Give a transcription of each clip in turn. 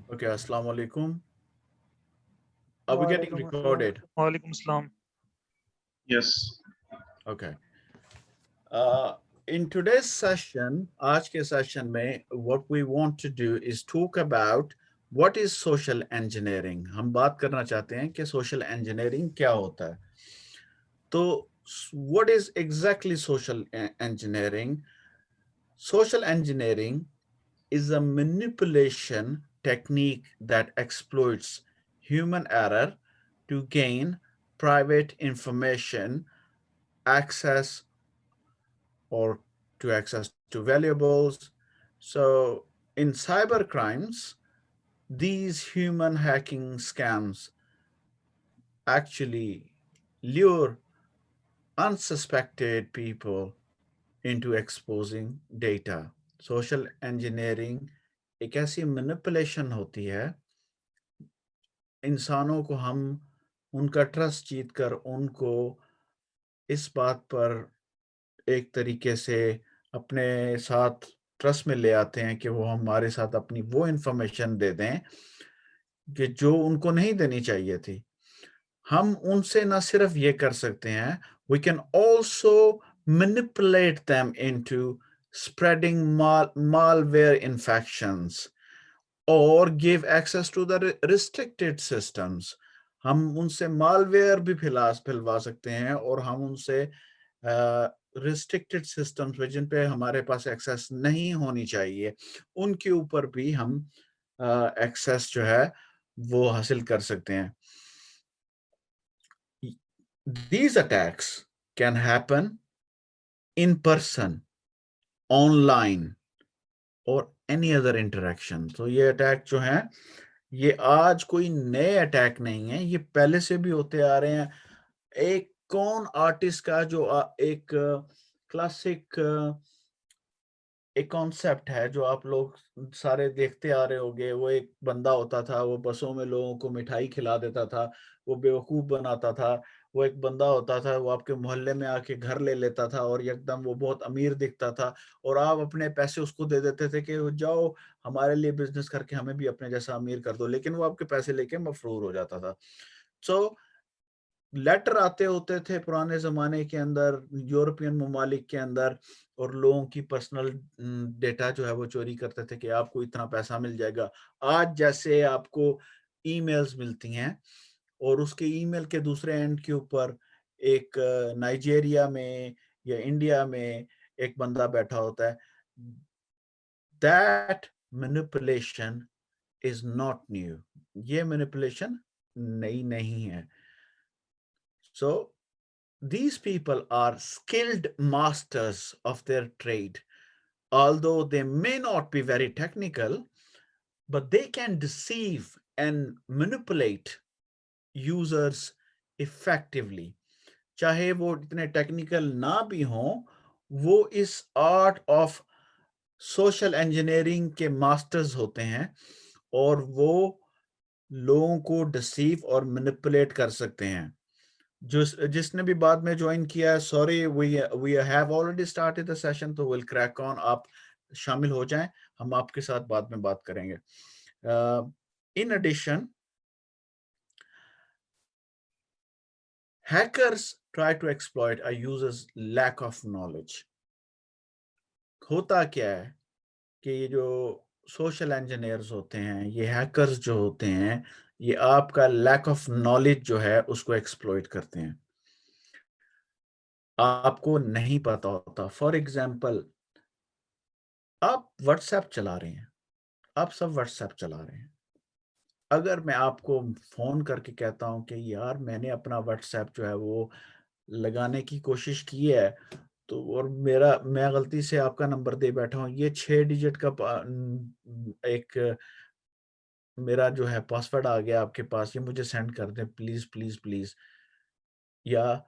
Okay, Assalamu alaikum. Are we getting वालेकुम recorded? वालेकुम सलाम। Yes. Okay. In today's session, आज के session में, what we want to do is talk about what is social engineering. हम बात करना चाहते हैं कि social engineering क्या होता है. तो what is exactly social engineering? Social engineering is a manipulation technique that exploits human error to gain private information, access or to access to valuables. So in cyber crimes, these human hacking scams actually lure unsuspected people into exposing data. Social engineering एक ऐसी manipulation होती है, इंसानों को हम उनका trust जीतकर उनको इस बात पर एक तरीके से अपने साथ ट्रस्ट में ले आते हैं कि वो हमारे साथ अपनी वो इंफॉर्मेशन दे दें कि जो उनको नहीं देनी चाहिए थी। हम उनसे ना सिर्फ ये कर सकते हैं, we can also manipulate them into spreading malware infections or give access to the restricted systems. हम उनसे मालवेयर भी फैलवा सकते हैं और हम उनसे रिस्ट्रिक्टेड सिस्टम्स पे जिन पे हमारे पास एक्सेस नहीं होनी चाहिए, उनके ऊपर भी हम एक्सेस जो है वो हासिल कर सकते हैं. These attacks can happen in person, online or any other interaction. तो ये अटैक जो हैं, ये आज कोई नए अटैक नहीं है, ये पहले से भी होते आ रहे हैं. एक कौन आर्टिस्ट का जो एक क्लासिक एक कॉन्सेप्ट है जो आप लोग सारे देखते आ रहे होंगे, वो एक बंदा होता था, वो बसों में लोगों को मिठाई खिला देता था, वो बेवकूफ बनाता था. वो एक बंदा होता था, वो आपके मोहल्ले में आके घर ले लेता था और एकदम वो बहुत अमीर दिखता था और आप अपने पैसे उसको दे देते थे कि जाओ हमारे लिए बिजनेस करके हमें भी अपने जैसा अमीर कर दो, लेकिन वो आपके पैसे लेके मफरूर हो जाता था. सो लेटर आते होते थे पुराने ज़माने के अंदर, यूरोपियन ममालिक के अंदर, और लोगों की पर्सनल डेटा जो है वो चोरी करते थे कि आपको इतना पैसा मिल जाएगा. आज जैसे आपको ईमेल्स मिलती हैं और उसके ईमेल के दूसरे एंड के ऊपर एक नाइजीरिया में या इंडिया में एक बंदा बैठा होता है. That manipulation is not new. ये मैनिपुलेशन नई नहीं है. So these people are skilled masters of their trade. Although they may not be very technical, but they can deceive and manipulate users effectively. चाहे वो इतने टेक्निकल ना भी हों, वो इस आर्ट ऑफ सोशल इंजीनियरिंग के मास्टर्स होते हैं और वो लोगों को डिसीव और मैनिपुलेट कर सकते हैं. जिसने भी बाद में ज्वाइन किया है, sorry, we have already started the session, तो विल क्रैक ऑन. आप शामिल हो जाएं, हम आपके साथ बाद में बात करेंगे. In addition, hackers try to exploit a user's lack of knowledge. होता क्या है कि ये जो सोशल इंजीनियर्स होते हैं, ये हैकर्स जो होते हैं, ये आपका लैक ऑफ नॉलेज जो है उसको एक्सप्लॉइट करते हैं. आपको नहीं पता होता. फॉर एग्जाम्पल, आप व्हाट्सएप चला रहे हैं, आप सब व्हाट्सएप चला रहे हैं. अगर मैं आपको फोन करके कहता हूं कि यार मैंने अपना व्हाट्सएप जो है वो लगाने की कोशिश की है, तो और मैं गलती से आपका नंबर दे बैठा हूं, ये 6 डिजिट का एक मेरा जो है पासवर्ड आ गया आपके पास, ये मुझे सेंड कर दें प्लीज प्लीज प्लीज. या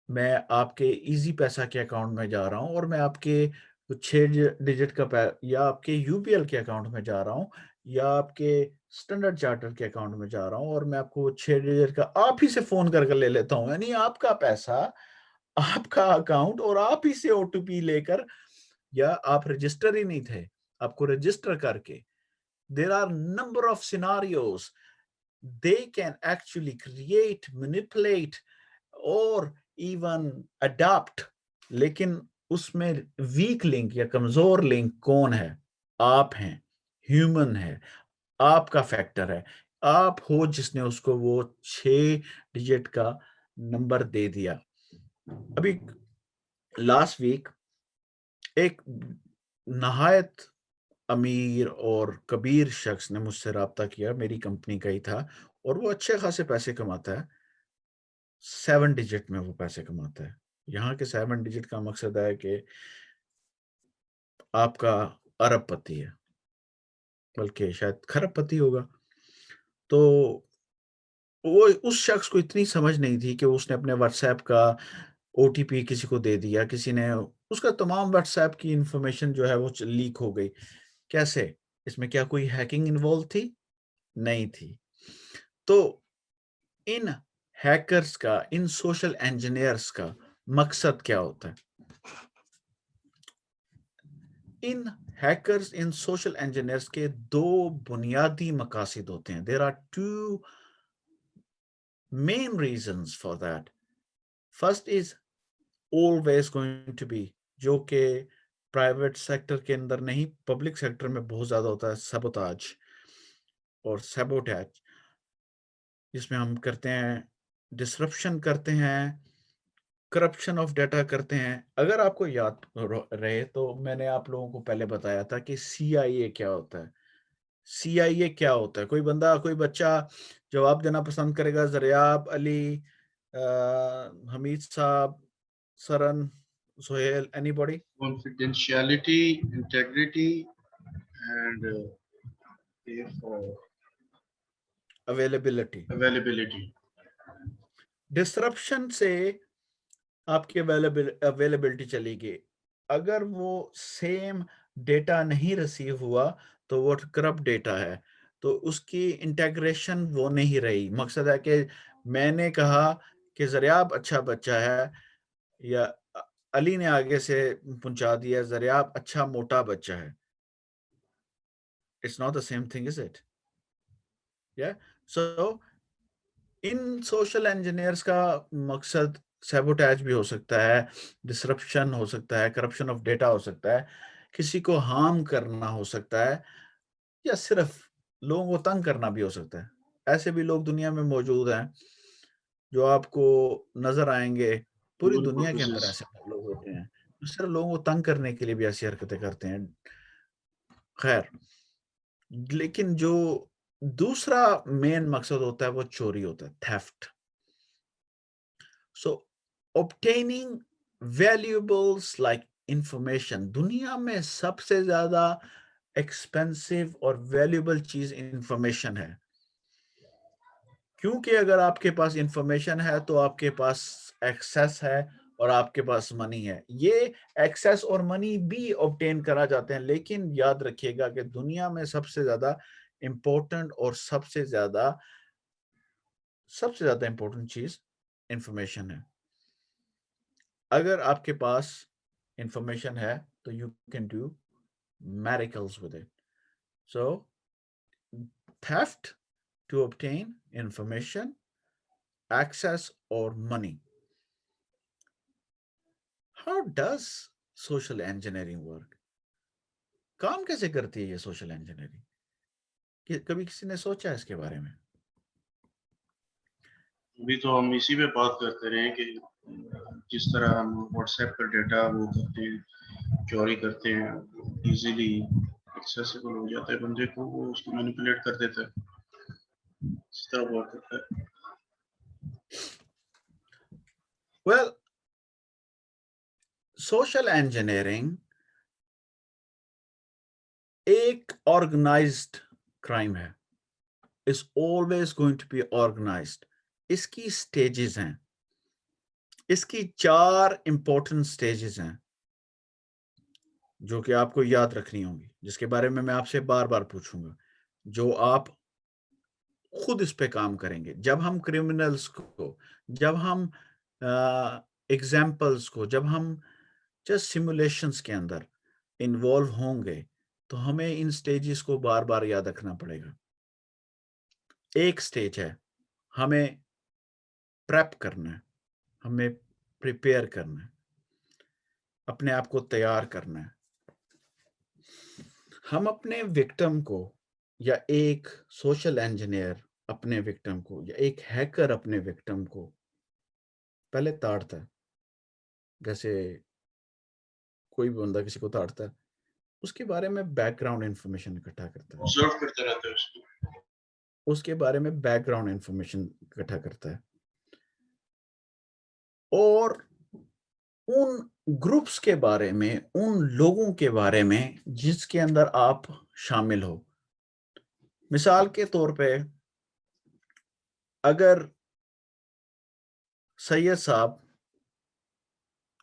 मैं आपके इजी पैसा के अकाउंट में जा रहा हूं और मैं आपके 6 डिजिट का या आपके यूपीएल के अकाउंट में जा रहा हूं या आपके स्टैंडर्ड चार्टर के अकाउंट में जा रहा हूं और मैं आपको 6 डिजिट का आप ही से फोन करके ले लेता हूं. यानी आपका पैसा, आपका अकाउंट, और आप ही से ओटीपी लेकर, या आप रजिस्टर ही नहीं थे, आपको रजिस्टर करके There are number of scenarios they can actually create, manipulate or even adapt. लेकिन उसमें वीक लिंक या कमजोर लिंक कौन है? आप हैं, ह्यूमन है, आपका फैक्टर है, आप हो जिसने उसको वो 6 डिजिट का नंबर दे दिया। अभी लास्ट वीक एक नहायत अमीर और कबीर शख्स ने मुझसे राब्ता किया, मेरी कंपनी का ही था, और वो अच्छे खासे पैसे कमाता है। 7 डिजिट में वो पैसे कमाता है। यहाँ के 7 डिजिट का मकसद है कि आपका अरबपति है, बल्कि शायद खरबपति होगा। तो वो उस शख्स को इतनी समझ नहीं थी कि उसने अपने व्हाट्सएप का ओटीपी किसी को दे दिया, किसी ने उसका तमाम व्हाट्सएप की इंफॉर्मेशन जो है वो लीक हो गई। कैसे? इसमें क्या कोई हैकिंग इन्वॉल्व थी? नहीं थी। तो इन हैकर्स का, इन सोशल इंजीनियर्स का मकसद क्या होता है? इन हैकर्स, इन सोशल इंजीनियर्स के 2 बुनियादी मकासद होते हैं। There are 2 main reasons for that. First is always going to be, जो कि प्राइवेट सेक्टर के अंदर नहीं, पब्लिक सेक्टर में बहुत ज्यादा होता है, सबोताज और सैबोटैज, जिसमें हम करते हैं, डिसरप्शन करते हैं, करप्शन ऑफ डाटा करते हैं। अगर आपको याद रहे तो मैंने आप लोगों को पहले बताया था कि सीआईए क्या होता है। सीआईए क्या होता है? कोई बंदा, कोई बच्चा जवाब देना पसंद करेगा। ज़रियाब, अली, हमीद साहब, Saran, Sohail, anybody? Confidentiality, integrity, and availability. availability. Disruption से आपकी अवेलेबिलिटी चली गई। अगर वो सेम डेटा नहीं रिसीव हुआ तो वो करप्ट डेटा है, तो उसकी इंटीग्रेशन वो नहीं रही। मकसद है कि मैंने कहा कि ज़रियाब अच्छा बच्चा है, या अली ने आगे से पहुंचा दिया ज़रियाब अच्छा मोटा बच्चा है। It's not the same thing, is it? या सो इन सोशल इंजीनियर्स का मकसद सैबोटैज भी हो सकता है, डिसरप्शन हो सकता है, करप्शन ऑफ डेटा हो सकता है, किसी को हार्म करना हो सकता है, या सिर्फ लोगों को तंग करना भी हो सकता है। ऐसे भी लोग दुनिया में मौजूद हैं जो आपको नजर आएंगे। पूरी Dual दुनिया के अंदर purposes. ऐसे लोग होते हैं जो सिर्फ लोगों को तंग करने के लिए भी ऐसी हरकतें करते हैं। खैर, लेकिन जो दूसरा मेन मकसद होता है वो चोरी होता है, theft. So obtaining valuables like information, दुनिया में सबसे ज्यादा एक्सपेंसिव और वैल्यूएबल चीज इंफॉर्मेशन है। क्योंकि अगर आपके पास इंफॉर्मेशन है तो आपके पास एक्सेस है और आपके पास मनी है। ये एक्सेस और मनी भी ऑब्टेन करा जाते हैं, लेकिन याद रखिएगा कि दुनिया में सबसे ज्यादा इंपॉर्टेंट और सबसे ज्यादा इंपॉर्टेंट चीज इंफॉर्मेशन है। अगर आपके पास इंफॉर्मेशन है तो you can do miracles with it. So theft to obtain information, access or money. How does social engineering work? काम कैसे करती है ये सोशल इंजीनियरिंग? कभी किसी ने सोचा है इसके बारे में? अभी तो हम इसी पे बात करते रहे कि जिस तरह हम व्हाट्सएप पर डेटा वो करते हैं, चोरी करते हैं, इजीली एक्सेसिबल हो जाता है बंदे को, वो उसको मैनिपुलेट कर देता है, इस तरह वर्क करता है। Well, सोशल इंजीनियरिंग एक ऑर्गेनाइज्ड क्राइम है। Is always going to be organised. इसकी स्टेजेस हैं, इसकी 4 इंपॉर्टेंट स्टेजेस हैं जो कि आपको याद रखनी होगी, जिसके बारे में मैं आपसे बार बार पूछूंगा, जो आप खुद इस पे काम करेंगे। जब हम क्रिमिनल्स को, जब हम एग्जाम्पल्स को, जब हम जस्ट सिमुलेशंस के अंदर इन्वॉल्व होंगे तो हमें इन स्टेजेस को बार बार याद रखना पड़ेगा। एक स्टेज है हमें प्रेप करना है, हमें प्रिपेयर करना है, अपने आप को तैयार करना है। हम अपने विक्टिम को या एक सोशल इंजीनियर अपने विक्टिम को या एक हैकर अपने विक्टिम को पहले ताड़ता है। जैसे कोई भी बंदा किसी को ताड़ता है, उसके बारे में बैकग्राउंड इंफॉर्मेशन इकट्ठा करता है, ऑब्जर्व करते रहते हैं उसको। उसके बारे में बैकग्राउंड इंफॉर्मेशन इकट्ठा करता है और उन ग्रुप्स के बारे में, उन लोगों के बारे में जिसके अंदर आप शामिल हो। मिसाल के तौर पे अगर सैयद साहब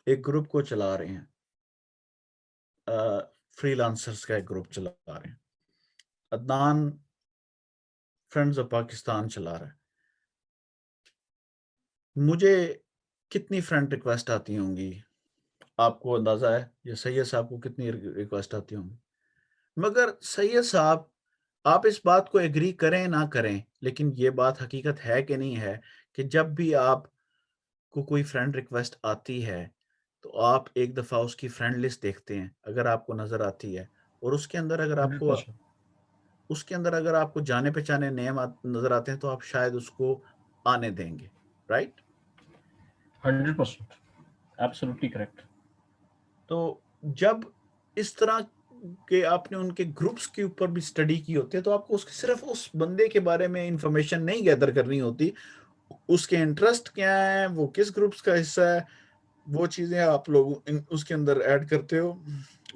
एक ग्रुप को चला रहे हैं, फ्रीलांसर्स का एक ग्रुप चला रहे हैं, अदनान फ्रेंड्स ऑफ पाकिस्तान चला रहा है, मुझे कितनी फ्रेंड रिक्वेस्ट आती होंगी, आपको अंदाजा है? ये सैयद साहब को कितनी रिक्वेस्ट आती होंगी? मगर सैयद साहब, आप इस बात को एग्री करें ना करें, लेकिन ये बात हकीकत है कि नहीं है कि जब भी आपको कोई फ्रेंड रिक्वेस्ट आती है तो आप एक दफ़ा उसकी फ्रेंड लिस्ट देखते हैं, अगर आपको नज़र आती है और उसके अंदर अगर आपको जाने पहचाने नेम नज़र आते हैं तो आप शायद उसको आने देंगे, राइट? 100%, absolutely correct. तो जब इस तरह के आपने उनके ग्रुप्स के ऊपर भी स्टडी की होती है तो आपको सिर्फ उस बंदे के बारे में इंफॉर्मेशन नहीं गैदर करनी होती, उसके इंटरेस्ट क्या है, वो किस ग्रुप्स का हिस्सा है, वो चीज़ें आप लोग उसके अंदर ऐड करते हो।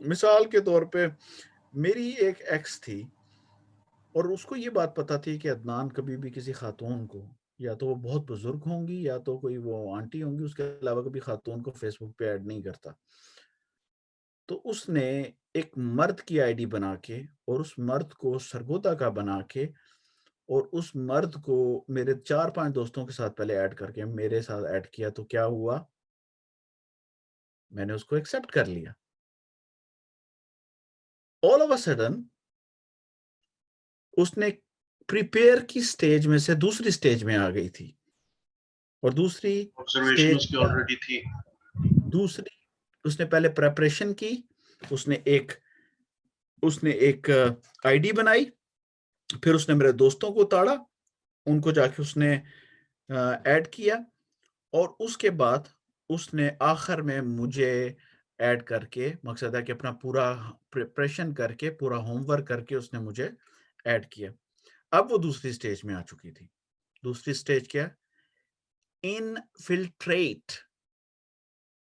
मिसाल के तौर पे मेरी एक एक्स थी और उसको ये बात पता थी कि अदनान कभी भी किसी खातून को, या तो वो बहुत बुजुर्ग होंगी या तो कोई वो आंटी होंगी, उसके अलावा कभी खातून को फेसबुक पे ऐड नहीं करता। तो उसने एक मर्द की आईडी बना के और उस मर्द को सरगोदा का बना के और उस मर्द को मेरे 4-5 दोस्तों के साथ पहले ऐड करके मेरे साथ ऐड किया। तो क्या हुआ? मैंने उसको एक्सेप्ट कर लिया। ऑल ऑफ अ सडन उसने प्रिपेयर की स्टेज में से दूसरी स्टेज में आ गई थी और दूसरी ऑब्जर्वेशन स्टेज उसकी ऑलरेडी थी। दूसरी उसने पहले प्रेपरेशन की, उसने एक आईडी बनाई, फिर उसने मेरे दोस्तों को ताड़ा, उनको जाके उसने ऐड किया और उसके बाद उसने आखिर में मुझे ऐड करके, मकसद है कि अपना पूरा प्रिपरेशन करके, पूरा होमवर्क करके उसने मुझे ऐड किया। अब वो दूसरी स्टेज में आ चुकी थी। दूसरी स्टेज क्या? इनफिल्ट्रेट।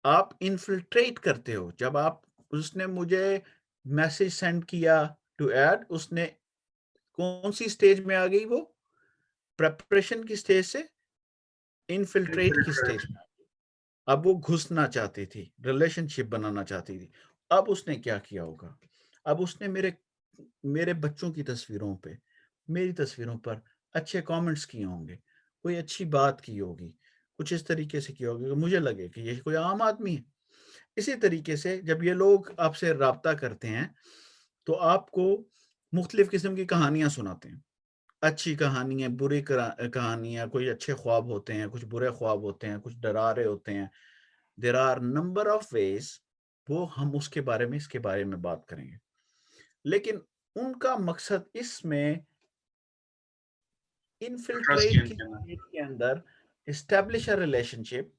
आप इनफिल्ट्रेट करते हो। जब आप उसने मुझे मैसेज सेंड किया टू ऐड, उसने कौन सी स्टेज में आ गई? वो प्रेपरेशन की स्टेज से इनफिल्ट्रेट की स्टेज में। अब वो घुसना चाहती थी, रिलेशनशिप बनाना चाहती थी। अब उसने क्या किया होगा? अब उसने मेरे बच्चों की तस्वीरों पे, मेरी तस्वीरों पर अच्छे कमेंट्स किए होंगे, कोई अच्छी बात की होगी, कुछ इस तरीके से किया होगा कि मुझे लगे कि ये कोई आम आदमी है। इसी तरीके से जब ये लोग आपसे राब्ता करते हैं तो आपको मुख्तलिफ किस्म की कहानियां सुनाते हैं। अच्छी कहानियां, बुरी कहानियां, कोई अच्छे ख्वाब होते हैं, कुछ बुरे ख्वाब होते हैं, कुछ डरा रहे होते हैं। There are number of ways, वो हम उसके बारे में, इसके बारे में बात करेंगे। लेकिन उनका मकसद इसमें ट्रस्ट इनफिल्ट्रेट गेन की करना। स्टेज के अंदर एस्टेब्लिश अ रिलेशनशिप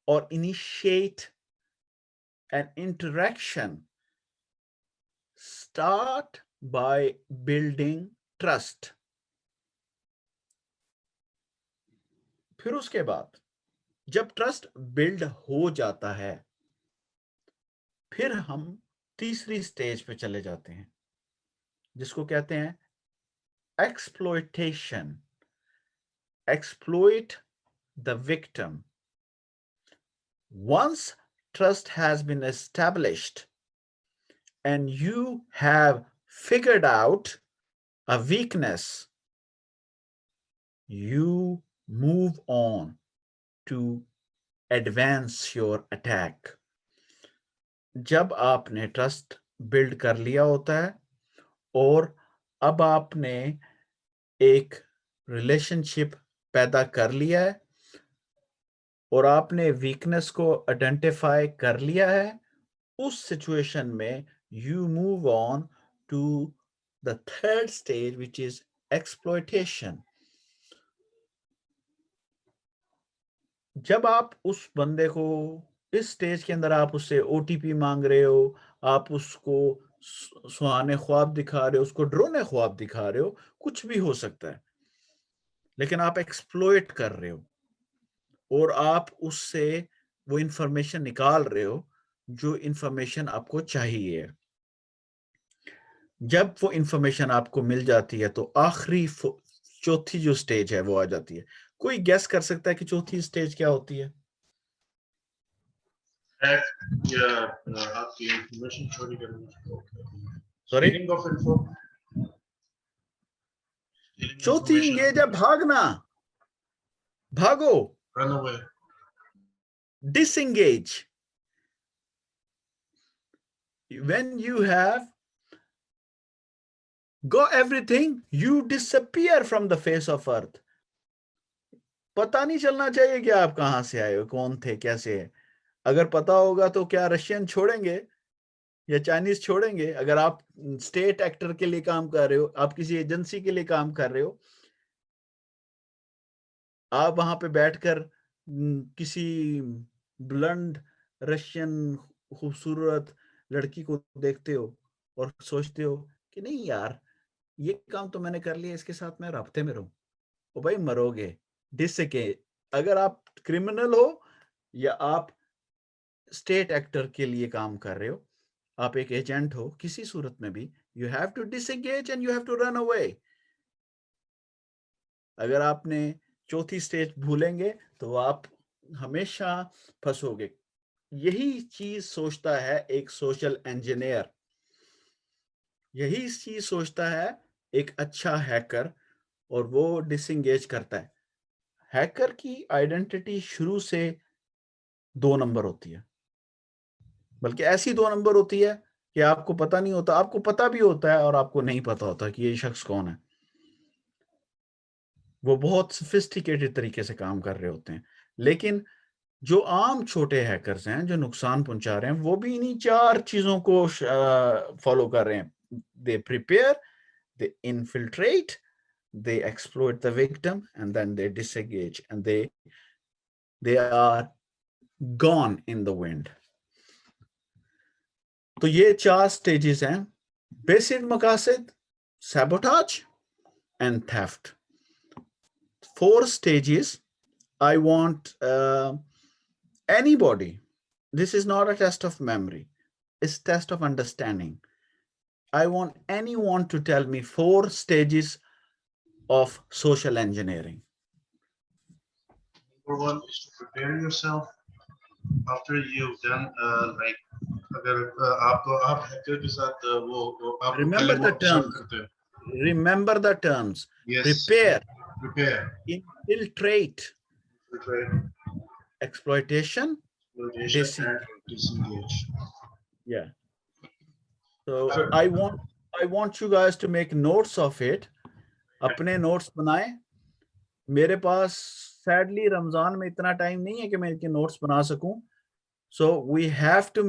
और initiate N interaction, start by building trust. फिर उसके बाद जब ट्रस्ट बिल्ड हो जाता है, फिर हम तीसरी स्टेज पे चले जाते हैं जिसको कहते हैं exploitation. Exploit the victim. Once trust has been established and you have figured out a weakness, you move on to advance your attack. जब आपने ट्रस्ट बिल्ड कर लिया होता है और अब आपने एक रिलेशनशिप पैदा कर लिया है और आपने वीकनेस को आइडेंटिफाई कर लिया है, उस सिचुएशन में you move on to the third stage which is exploitation. जब आप उस बंदे को इस स्टेज के अंदर आप उससे ओटीपी मांग रहे हो, आप उसको सुहाने ख्वाब दिखा रहे हो, उसको डरोने ख्वाब दिखा रहे हो, कुछ भी हो सकता है, लेकिन आप एक्सप्लॉइट कर रहे हो और आप उससे वो इंफॉर्मेशन निकाल रहे हो जो इंफॉर्मेशन आपको चाहिए। जब वो इंफॉर्मेशन आपको मिल जाती है तो आखिरी चौथी जो स्टेज है वो आ जाती है। कोई गेस कर सकता है कि चौथी स्टेज क्या होती है? या आपकी इंफॉर्मेशन चोरी करना, सॉरी, स्टीलिंग ऑफ इन्फो, चौथी इंगेज है भागना, भागो, run away, disengage. When you have got everything, you disappear from the face of earth. पता नहीं चलना चाहिए कि आप कहां से आए हो, कौन थे, कैसे है। अगर पता होगा तो क्या रशियन छोड़ेंगे या चाइनीज छोड़ेंगे? अगर आप स्टेट एक्टर के लिए काम कर रहे हो, आप किसी एजेंसी के लिए काम कर रहे हो, आप वहां पे बैठकर किसी ब्लंड रशियन खूबसूरत लड़की को देखते हो और सोचते हो कि नहीं यार, ये काम तो मैंने कर लिया, इसके साथ मैं राब्ते में रहूं। ओ भाई, मरोगे। डिसके अगर आप क्रिमिनल हो या आप स्टेट एक्टर के लिए काम कर रहे हो, आप एक एजेंट हो, किसी सूरत में भी you have to disengage and you have to run away. अगर आपने चौथी स्टेज भूलेंगे तो आप हमेशा फंसोगे। यही चीज सोचता है एक सोशल इंजीनियर, यही चीज सोचता है एक अच्छा हैकर, और वो डिसएंगेज करता है। हैकर की आइडेंटिटी शुरू से 2 नंबर होती है, बल्कि ऐसी 2 नंबर होती है कि आपको पता नहीं होता, आपको पता भी होता है और आपको नहीं पता होता कि ये शख्स कौन है। वो बहुत सोफिस्टिकेटेड तरीके से काम कर रहे होते हैं, लेकिन जो आम छोटे हैकर्स हैं जो नुकसान पहुंचा रहे हैं, वो भी इन्हीं 4 चीजों को फॉलो कर रहे हैं। They prepare, they infiltrate, they exploit the victim, and then they disengage, and they are gone in the wind. तो ये 4 स्टेजेस हैं: basic मकासद, sabotage, and theft. 4 stages. I want anybody. This is not a test of memory. It's test of understanding. I want anyone to tell me 4 stages of social engineering. Number 1 is to prepare yourself. After you've done like अगर आप hacker के साथ वो आपको Remember पहले the वो पसंद terms. करते हैं. Remember the terms. Yes. Prepare, Prepare, infiltrate, exploitation exploitation, and disengage. disengage. Yeah. So I want you guys to make notes of it. अपने notes बनाएं. मेरे पास sadly रमजान में इतना टाइम नहीं है कि मैं इनके notes बना सकूं. So we have to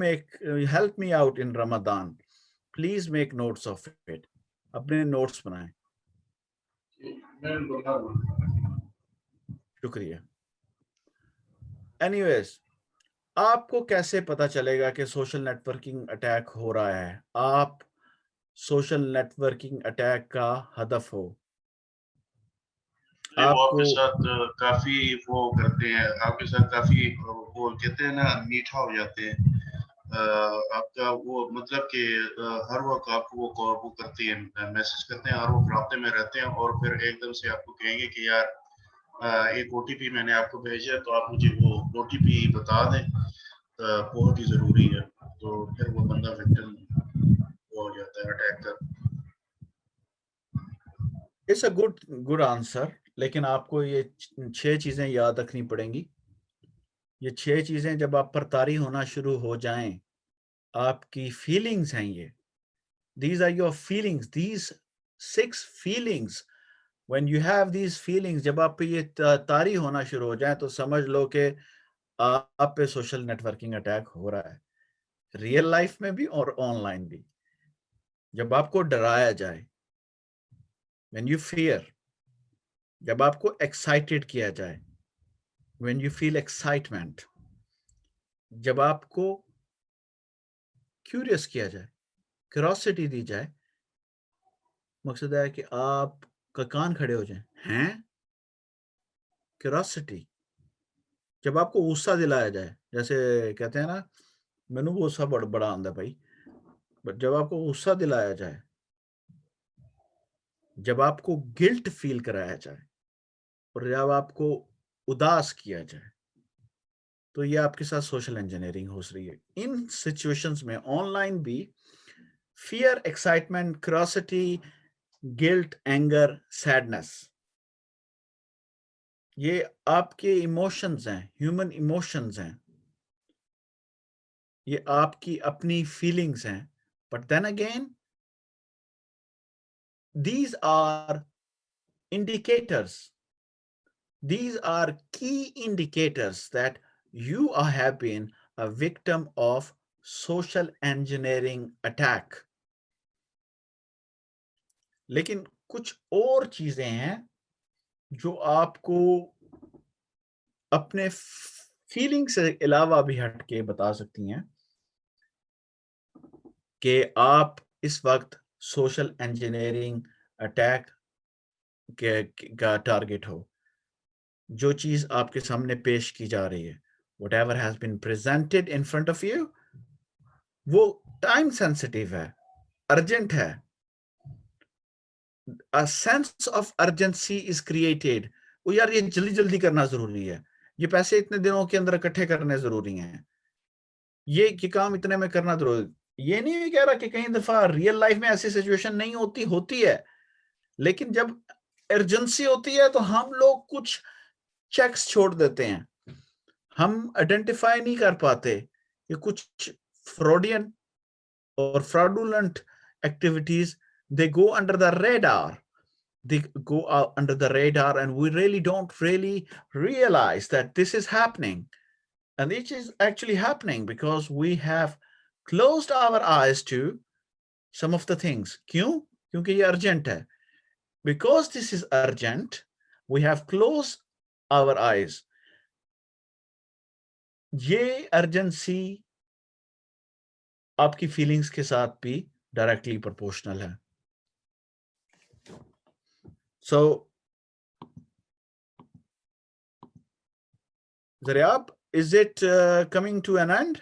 help me out in Ramadan. Please make notes of it. अपने notes बनाएं. शुक्रिया. Anyways, आपको कैसे पता चलेगा कि सोशल नेटवर्किंग अटैक हो रहा है? आप सोशल नेटवर्किंग अटैक का हदफ हो। वो आपके आपको साथ काफी वो करते हैं, आपके साथ काफी वो कहते हैं ना मीठा हो जाते हैं। आपका वो मतलब कि हर वक्त आपको वो करते हैं, मैसेज करते हैं, हर वक्त राब्ते में रहते हैं और फिर एकदम से आपको कहेंगे कि यार एक ओटीपी मैंने आपको भेजा तो आप मुझे वो ओटीपी बता दें, बहुत ही जरूरी है। तो फिर वो बंदा विक्टिम हो जाता है अटैक का। इट्स अ गुड आंसर, लेकिन आपको ये 6 चीजें याद रखनी पड़ेंगी। ये 6 चीजें जब आप पर तारी होना शुरू हो जाएं, आपकी फीलिंग्स हैं These are your feelings, these 6 feelings. When you have these feelings, जब आप पे ये तारी होना शुरू हो जाए तो समझ लो कि आप पे सोशल नेटवर्किंग अटैक हो रहा है, रियल लाइफ में भी और ऑनलाइन भी। जब आपको डराया जाए, when you fear, जब आपको एक्साइटेड किया जाए, when you feel excitement, जब आपको क्यूरियस किया जाए, क्यूरोसिटी दी जाए, मकसद है कि आप का कान खड़े हो जाएं, हैं? क्यूरोसिटी। जब आपको गुस्सा दिलाया जाए, जैसे कहते हैं ना, मैनू गुस्सा बड़ा आंदा भाई, बट जब आपको गुस्सा दिलाया जाए, जब आपको गिल्ट फील कराया जाए और जब आपको उदास किया जाए, तो ये आपके साथ सोशल इंजीनियरिंग हो रही है। इन सिचुएशंस में ऑनलाइन भी fear, excitement, curiosity, guilt, anger, sadness, ये आपके इमोशंस हैं, ह्यूमन इमोशंस हैं, ये आपकी अपनी फीलिंग्स हैं। But then again, these are indicators, these are key indicators that you have been a victim of social engineering attack. लेकिन कुछ और चीजें हैं जो आपको अपने फीलिंग से अलावा भी हट के बता सकती हैं कि आप इस वक्त सोशल इंजीनियरिंग अटैक का टारगेट हो। जो चीज आपके सामने पेश की जा रही है, whatever has been presented in front of you, वो टाइम सेंसिटिव है, अर्जेंट है। A sense of urgency is created. वो यार ये जल्दी जल्दी करना जरूरी है, ये पैसे इतने दिनों के अंदर इकट्ठे करने जरूरी हैं, ये काम इतने में करना जरूरी। ये नहीं कह रहा कि कई दफा रियल लाइफ में ऐसी सिचुएशन नहीं होती है, लेकिन जब अर्जेंसी होती है तो हम लोग कुछ चेक्स छोड़ देते हैं, हम आइडेंटिफाई नहीं कर पाते कि कुछ फ्रॉडियन और fraudulent activities, they go under the radar. They go out under the radar and we really don't really realize that this is happening. And it is actually happening because we have closed our eyes to some of the things. क्यों? क्योंकि ये urgent है. Because this is urgent, we have closed our eyes. ये urgency आपकी feelings के साथ भी directly proportional है। सो Zaryab, is it coming to an end?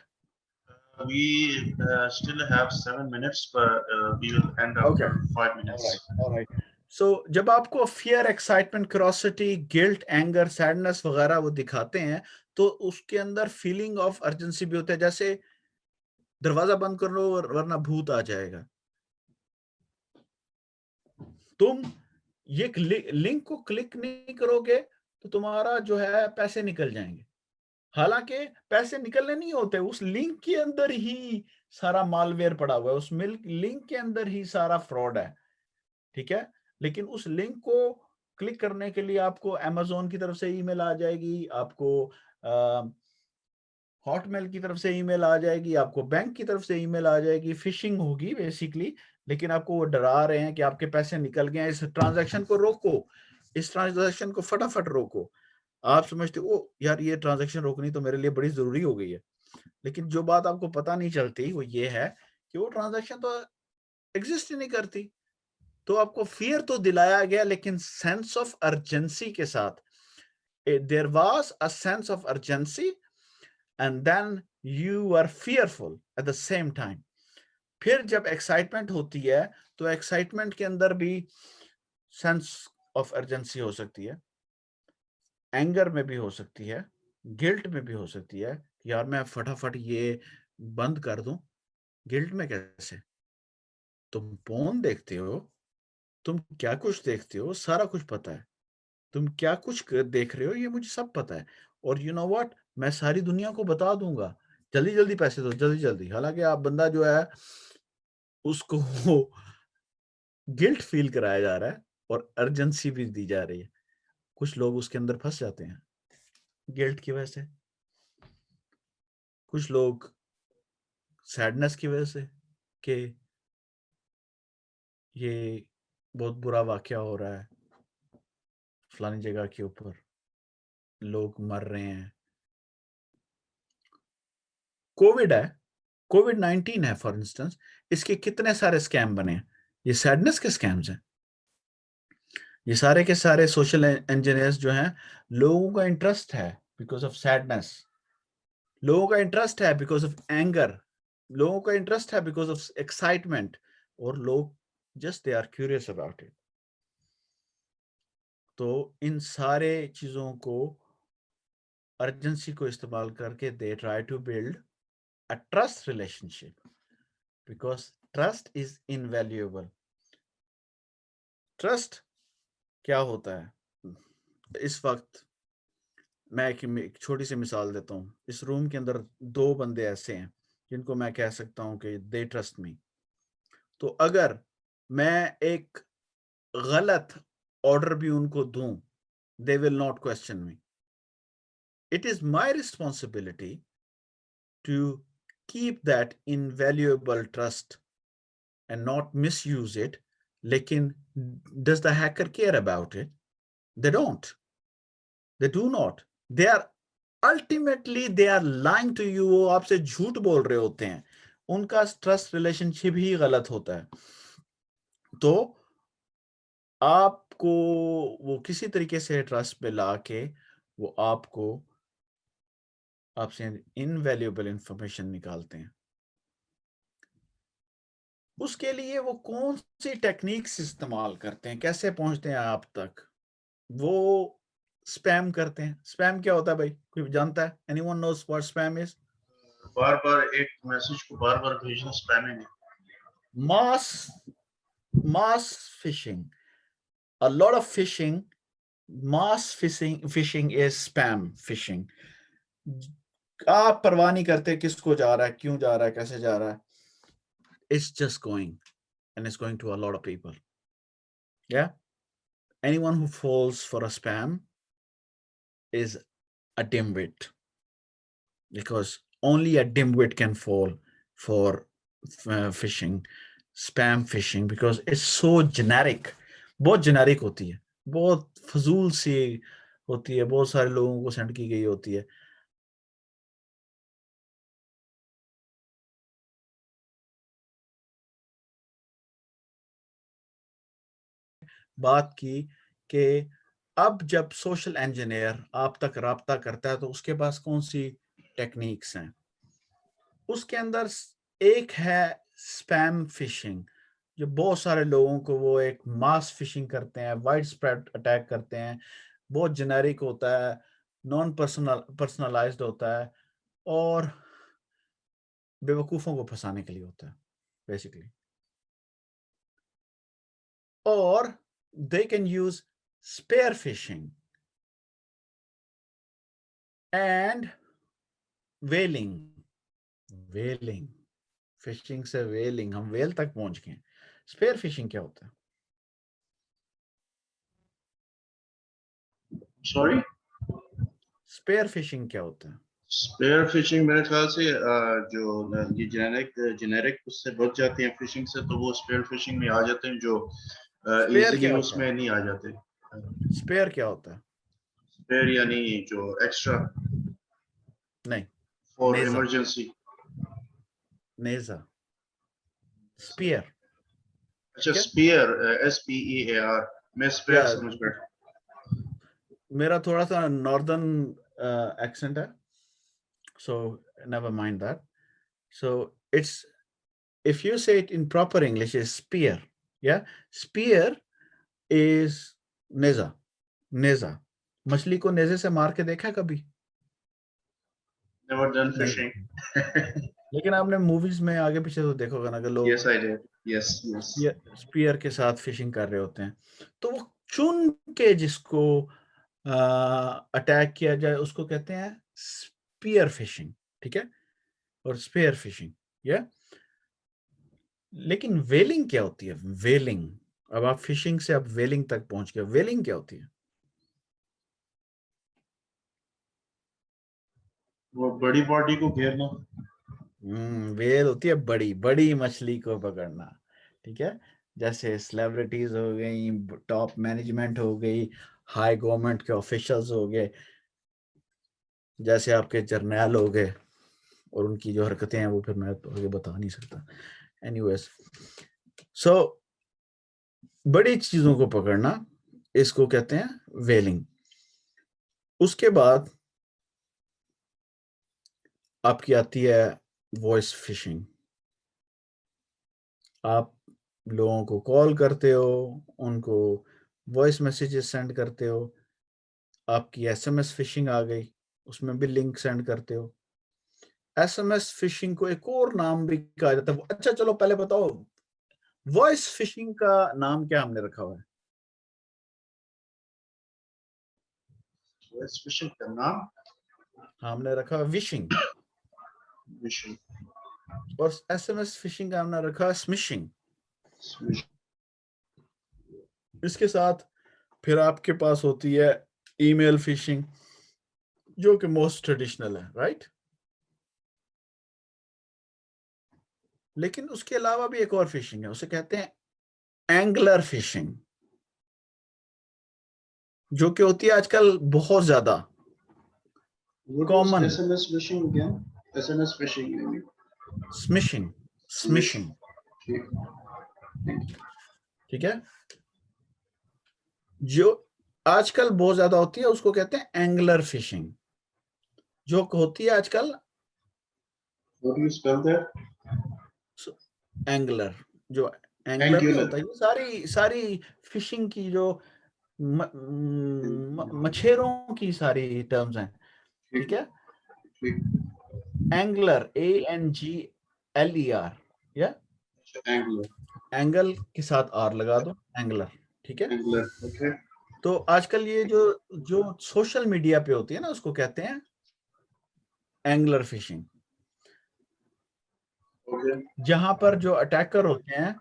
We still have 7 minutes, but we will end after 5 minutes. All right. So जब आपको fear, excitement, curiosity, guilt, anger, sadness वगैरह वो दिखाते हैं, तो उसके अंदर फीलिंग ऑफ अर्जेंसी भी होता है, जैसे दरवाजा बंद कर लो वरना भूत आ जाएगा। तुम ये लिंक को क्लिक नहीं करोगे तो तुम्हारा जो है पैसे निकल जाएंगे, हालांकि पैसे निकलने नहीं होते, उस लिंक के अंदर ही सारा मालवेयर पड़ा हुआ है, उस लिंक के अंदर ही सारा फ्रॉड है, ठीक है। लेकिन उस लिंक को क्लिक करने के लिए आपको अमेज़न की तरफ से ईमेल आ जाएगी, आपको हॉटमेल की तरफ से ईमेल आ जाएगी, आपको बैंक की तरफ से ईमेल आ जाएगी, फिशिंग होगी बेसिकली। लेकिन आपको वो डरा रहे हैं कि आपके पैसे निकल गए हैं, इस ट्रांजैक्शन को रोको, इस ट्रांजैक्शन को फटाफट रोको। आप समझते हो यार ये ट्रांजैक्शन रोकनी तो मेरे लिए बड़ी जरूरी हो गई है, लेकिन जो बात आपको पता नहीं चलती वो ये है कि वो ट्रांजैक्शन तो एग्जिस्ट ही नहीं करती। तो आपको फियर तो दिलाया गया, लेकिन सेंस ऑफ अर्जेंसी के साथ, there was a sense of urgency and then you are fearful at the same time. फिर जब एक्साइटमेंट होती है तो एक्साइटमेंट के अंदर भी सेंस ऑफ अर्जेंसी हो सकती है, एंगर में भी हो सकती है, गिल्ट में भी हो सकती है, यार मैं फटाफट ये बंद कर दूं। गिल्ट में कैसे? तुम फोन देखते हो, तुम क्या कुछ देखते हो, सारा कुछ पता है, तुम क्या कुछ देख रहे हो ये मुझे सब पता है, और यू नो व्हाट, मैं सारी दुनिया को बता दूंगा, जल्दी जल्दी पैसे दो, जल्दी जल्दी। हालांकि आप बंदा जो है उसको गिल्ट फील कराया जा रहा है और अर्जेंसी भी दी जा रही है। कुछ लोग उसके अंदर फंस जाते हैं गिल्ट की वजह से, कुछ लोग सैडनेस की वजह से कि ये बहुत बुरा वाकया हो रहा है फलानी जगह के ऊपर, लोग मर रहे हैं। कोविड है, कोविड-19 है फॉर इंस्टेंस, इसके कितने सारे स्कैम बने हैं, ये सैडनेस के स्कैम्स हैं। ये सारे के सारे सोशल इंजीनियर्स जो हैं, लोगों का इंटरेस्ट है बिकॉज ऑफ सैडनेस, लोगों का इंटरेस्ट है बिकॉज ऑफ एंगर, लोगों का इंटरेस्ट है बिकॉज ऑफ एक्साइटमेंट, और लोग just they are curious about it. तो इन सारे चीजों को, अर्जेंसी को इस्तेमाल करके they try to build a trust relationship because trust is invaluable. Trust क्या होता है? इस वक्त मैं एक छोटी सी मिसाल देता हूँ। इस रूम के अंदर 2 बंदे ऐसे हैं जिनको मैं कह सकता हूँ कि दे ट्रस्ट मी। तो अगर मैं एक गलत ऑर्डर भी उनको दूं, they will not question me. It is my responsibility to keep that invaluable trust and not misuse it. लेकिन does the hacker care about it? They don't. They do not. They are ultimately they are lying to you. वो आपसे झूठ बोल रहे होते हैं, उनका trust relationship ही गलत होता है। तो आपको वो किसी तरीके से ट्रस्ट पे लाके वो आपको आपसे इनवैल्यूएबल इंफॉर्मेशन निकालते हैं। उसके लिए वो कौन सी टेक्निक्स इस्तेमाल करते हैं, कैसे पहुंचते हैं आप तक? वो स्पैम करते हैं। स्पैम क्या होता है भाई, कोई जानता है? Anyone knows what spam is? बार बार एक मैसेज को बार बार भेजना स्पैमिंग है। Mass phishing, a lot of fishing, mass fishing is spam fishing. आप परवाह नहीं करते किसको जा रहा है, क्यों जा रहा है, कैसे जा रहा है। It's just going and it's going to a lot of people. Yeah, anyone who falls for a spam is a dimwit, because only a dimwit can fall for fishing, spam fishing, because it's so generic. बहुत generic होती है, बहुत फजूल सी होती है, बहुत सारे लोगों को सेंड की गई होती है। बात की कि अब जब सोशल इंजीनियर आप तक राब्ता करता है तो उसके पास कौन सी टेक्निक्स हैं? उसके अंदर एक है स्पैम फिशिंग, जो बहुत सारे लोगों को वो एक मास फिशिंग करते हैं, वाइड स्प्रेड अटैक करते हैं, बहुत जेनेरिक होता है, नॉन पर्सनलाइज्ड होता है और बेवकूफ़ों को फंसाने के लिए होता है बेसिकली। और they can use spear fishing and whaling. whaling, fishing से whaling, हम whale तक पहुंच गए। स्पेयर फिशिंग क्या होता है? सॉरी, स्पेयर फिशिंग क्या होता है? स्पेयर फिशिंग मेरे ख्याल से जो ये जेनेरिक उससे बच जाते हैं फिशिंग से, तो वो स्पेयर फिशिंग में आ जाते हैं, जो स्पेयर इजीली क्या होता उसमें है? नहीं आ जाते। स्पेयर क्या होता है? स्पेयर यानी जो एक्स्ट्रा नहीं, फॉर नेजा, इमरजेंसी। नेजा, स्पेयर। अच्छा, ठीक है, स्पीयर, SPEAR, मैं स्पेयर या समझ बैठा। मेरा थोड़ा सा नॉर्दर्न एक्सेंट है, so never mind that. So it's, if you say it in proper English, is spear. Yeah, spear is नेजा। नेजा, मछली को नेजे से मार के देखा है कभी? नेवर डन नहीं, फिशिंग। लेकिन आपने मूवीज में आगे पीछे तो देखा होगा ना कि लोग yes I did, yes yes. Spear के साथ फिशिंग कर रहे होते हैं। तो वो चुन के जिसको अटैक किया जाए उसको कहते हैं स्पीयर फिशिंग। ठीक है, और स्पेयर फिशिंग। या लेकिन वेलिंग क्या होती है? वेलिंग, अब आप फिशिंग से अब वेलिंग तक पहुंच गए, वेलिंग क्या होती है? वो बड़ी बॉडी को घेरना। वेल होती है बड़ी बड़ी मछली को पकड़ना, ठीक है। जैसे सेलिब्रिटीज हो गई, टॉप मैनेजमेंट हो गई, हाई गवर्नमेंट के ऑफिशियल्स हो गए, जैसे आपके जर्नैल हो गए, और उनकी जो हरकतें हैं वो फिर मैं तो आगे बता नहीं सकता। एनीवेज, सो बड़ी चीजों को पकड़ना, इसको कहते हैं वेलिंग। उसके बाद आपकी आती है वॉइस फिशिंग। आप लोगों को कॉल करते हो, उनको वॉइस मैसेजेस सेंड करते हो। आपकी एसएमएस फिशिंग आ गई, उसमें भी लिंक सेंड करते हो। एसएमएस फिशिंग को एक और नाम भी कहा जाता है। अच्छा चलो पहले बताओ, वॉइस फिशिंग का नाम क्या हमने रखा हुआ है? वॉइस फिशिंग का नाम हमने रखा है विशिंग, विशिंग। और एसएमएस फिशिंग का हमने रखा है स्मिशिंग। इसके साथ फिर आपके पास होती है ईमेल फिशिंग, जो कि मोस्ट ट्रेडिशनल है, राइट। लेकिन उसके अलावा भी एक और फिशिंग है, उसे कहते हैं एंगलर फिशिंग, जो कि होती है आजकल बहुत ज्यादा कॉमन। एसएमएस फिशिंग क्या? एसएमएस फिशिंग स्मिशिंग, स्मिशिंग, ठीक है, जो आजकल बहुत ज्यादा होती है उसको कहते हैं एंगलर फिशिंग, जो होती है आजकल। What do you spell that? Angler, जो एंगलर नहीं Angular. होता, ये सारी सारी फिशिंग की जो मछेरों की सारी टर्म्स हैं, ठीक है। एंगलर, ANGLER, या Angular. एंगल के साथ आर लगा दो, एंगलर, ठीक है। Angular. Okay. तो आजकल ये जो जो सोशल मीडिया पे होती है ना, उसको कहते हैं एंगलर फिशिंग, Okay. जहां पर जो अटैकर होते हैं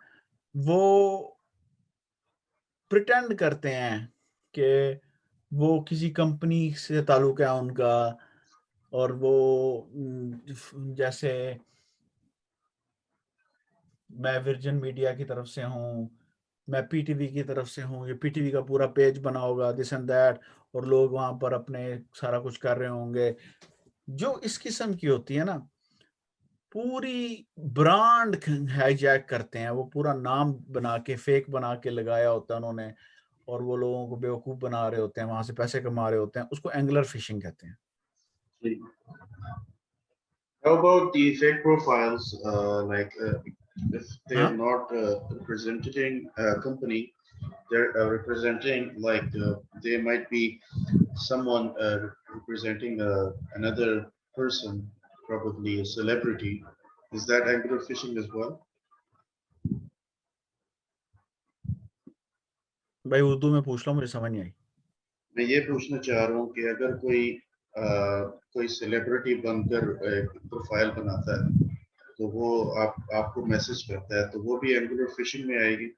वो प्रिटेंड करते हैं कि वो किसी कंपनी से ताल्लुक है उनका, और वो जैसे मैं वर्जिन मीडिया की तरफ से हूँ, मैं पीटीवी की तरफ से हूँ, ये पीटीवी का पूरा पेज बना होगा, दिस एंड दैट, और लोग वहां पर अपने सारा कुछ कर रहे होंगे। जो इस किस्म की होती है ना, पूरी ब्रांड हाईजैक करते हैं, वो पूरा नाम बना के फेक बना के लगाया होता है उन्होंने, और वो लोगों को बेवकूफ बना रहे होते हैं, वहां से पैसे कमा रहे होते हैं, उसको एंगलर फिशिंग कहते हैं। How about the fake profiles? If they are हाँ, not representing a company, they're representing they might be someone representing another person, probably a celebrity. Is that angular phishing as well? भाई उर्दू में पूछ लो, मुझे समझ नहीं आई। मैं ये पूछना चाह रहा हूँ कि अगर कोई सेलिब्रिटी बनकर एक प्रोफाइल बनाता है, तो वो आपको मैसेज करता है, तो वो भी एंगुलर फिशिंग में आएगी?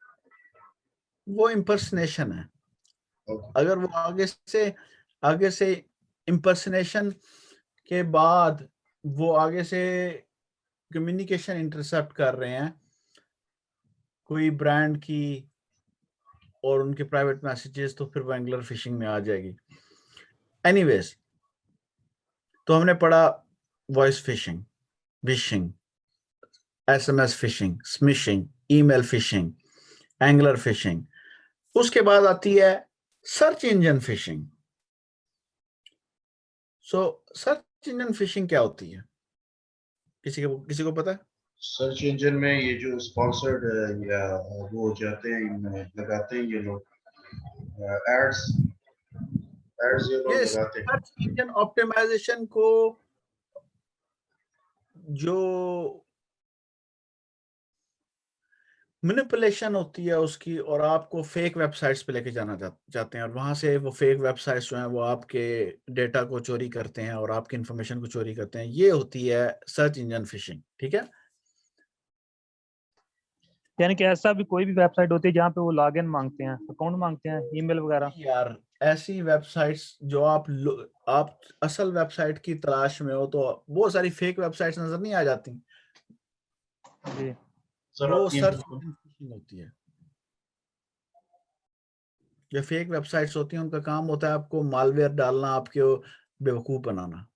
वो इम्पर्सनेशन है। Okay. अगर वो आगे से इम्पर्सनेशन के बाद वो आगे से कम्युनिकेशन इंटरसेप्ट कर रहे हैं कोई ब्रांड की और उनके प्राइवेट मैसेजेस, तो फिर वो एंगुलर फिशिंग में आ जाएगी। एनीवेज, तो हमने पढ़ा voice fishing, wishing, SMS fishing, smishing, email fishing, angular fishing. उसके बाद आती है सर्च इंजन फिशिंग। सो सर्च इंजन फिशिंग क्या होती है? किसी को पता है? सर्च इंजन में ये जो स्पॉन्सर्ड या वो जाते हैं, इनमें लगाते हैं ये लोग एड्स एड्स ये लोग ये लगाते हैं। सर्च इंजन ऑप्टिमाइजेशन को जो मैनिपुलेशन होती है उसकी, और आपको फेक वेबसाइट्स पे लेके जाना चाहते हैं, और वहां से वो फेक वेबसाइट्स जो हैं वो आपके डेटा को चोरी करते हैं और आपकी इंफॉर्मेशन को चोरी करते हैं। ये होती है सर्च इंजन फिशिंग, ठीक है। यानी कि ऐसा भी कोई भी वेबसाइट होती है जहाँ पे वो लॉगिन मांगते हैं, अकाउंट मांगते हैं, ईमेल वगैरह? यार ऐसी वेबसाइट्स जो आप असल वेबसाइट की तलाश में हो तो बहुत सारी फेक वेबसाइट्स नजर नहीं आ जाती, जी सर वो आती हैं सर्च बिल्कुल। फिशिंग होती है। जो फेक वेबसाइट्स होती हैं उनका काम होता है आपको मालवेयर डालना, आपके बेवकूफ बनाना।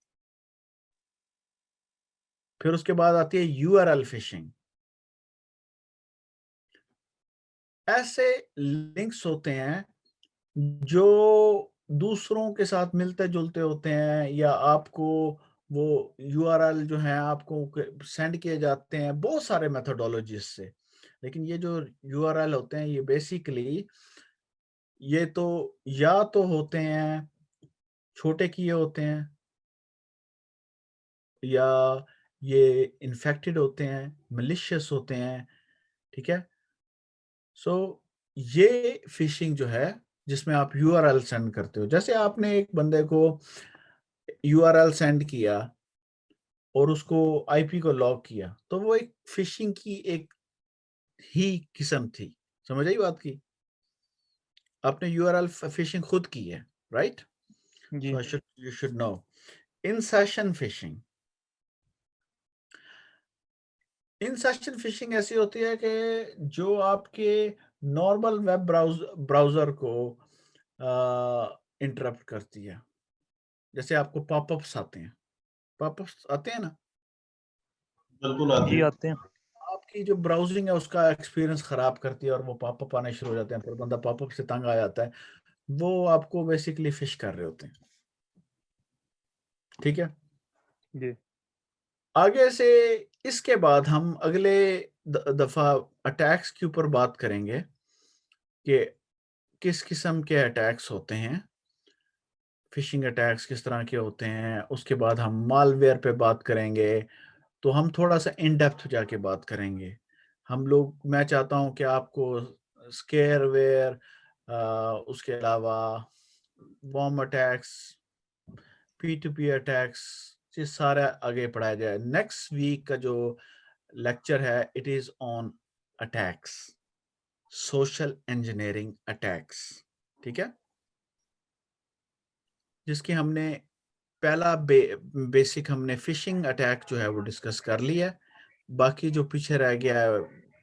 फिर उसके बाद आती है यूआरएल फिशिंग। ऐसे लिंक्स होते हैं जो दूसरों के साथ मिलते जुलते होते हैं, या आपको वो यूआरएल जो है आपको सेंड किए जाते हैं बहुत सारे मेथोडोलॉजीज से। लेकिन ये जो यूआरएल होते हैं ये बेसिकली ये तो या तो होते हैं छोटे किए होते हैं, या ये इन्फेक्टेड होते हैं, मलिशियस होते हैं। ठीक है। सो ये फिशिंग जो है जिसमें आप यूआरएल सेंड करते हो, जैसे आपने एक बंदे को यूआरएल सेंड किया और उसको आईपी को लॉक किया, तो वो एक फिशिंग की एक ही किस्म थी। समझ आई बात की? आपने यूआरएल फिशिंग खुद की है, राइट? जी so you should know in session phishing. In session phishing ऐसी होती है कि जो आपके नॉर्मल वेब ब्राउजर को इंटरप्ट करती है। जैसे आपको पॉपअप्स आते हैं, पॉपअप्स आते हैं ना, बिल्कुल आते जी हैं। आते हैं। आपकी जो ब्राउजिंग है उसका एक्सपीरियंस खराब करती है और वो पॉपअप आने शुरू हो जाते हैं, फिर बंदा पॉपअप से तंग आ जाता है। वो आपको बेसिकली फिश कर रहे होते हैं। ठीक है। जी आगे से इसके बाद हम अगले दफा अटैक्स के ऊपर बात करेंगे कि किस किस्म के अटैक्स होते हैं, फिशिंग अटैक्स किस तरह के होते हैं। उसके बाद हम मालवेयर पे बात करेंगे, तो हम थोड़ा सा इन डेप्थ जाके बात करेंगे। मैं चाहता हूं कि आपको स्केयरवेयर, उसके अलावा बॉम्ब अटैक्स, P2P अटैक्स, ये सारा आगे पढ़ाया जाए। नेक्स्ट वीक का जो लेक्चर है it is on attacks, social engineering attacks. ठीक है। जिसकी हमने पहला बेसिक हमने फिशिंग अटैक जो है वो डिस्कस कर लिया है। बाकी जो पीछे रह गया है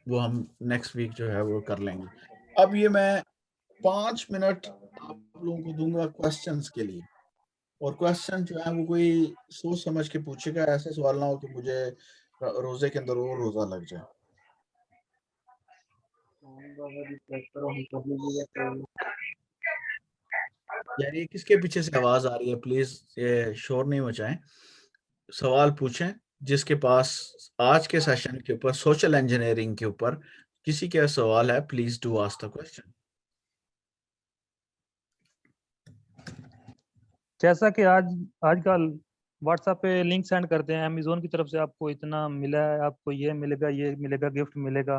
वो हम नेक्स्ट वीक जो है वो कर लेंगे। अब ये मैं 5 मिनट आप लोगों को दूंगा क्वेश्चंस के लिए, और क्वेश्चन जो है वो कोई सोच समझ के पूछेगा, ऐसे सवाल ना हो कि मुझे रोजे के अंदर और रोजा लग जाए। यार ये किसके पीछे से आवाज आ रही है? प्लीज ये शोर नहीं मचाएं। सवाल पूछें जिसके पास आज के सेशन के ऊपर सोशल इंजीनियरिंग के ऊपर किसी का सवाल है, please do ask the question. जैसा कि आजकल व्हाट्सएप पे लिंक सेंड करते हैं अमेजोन की तरफ से, आपको इतना मिला है, आपको ये मिलेगा, गिफ्ट मिलेगा,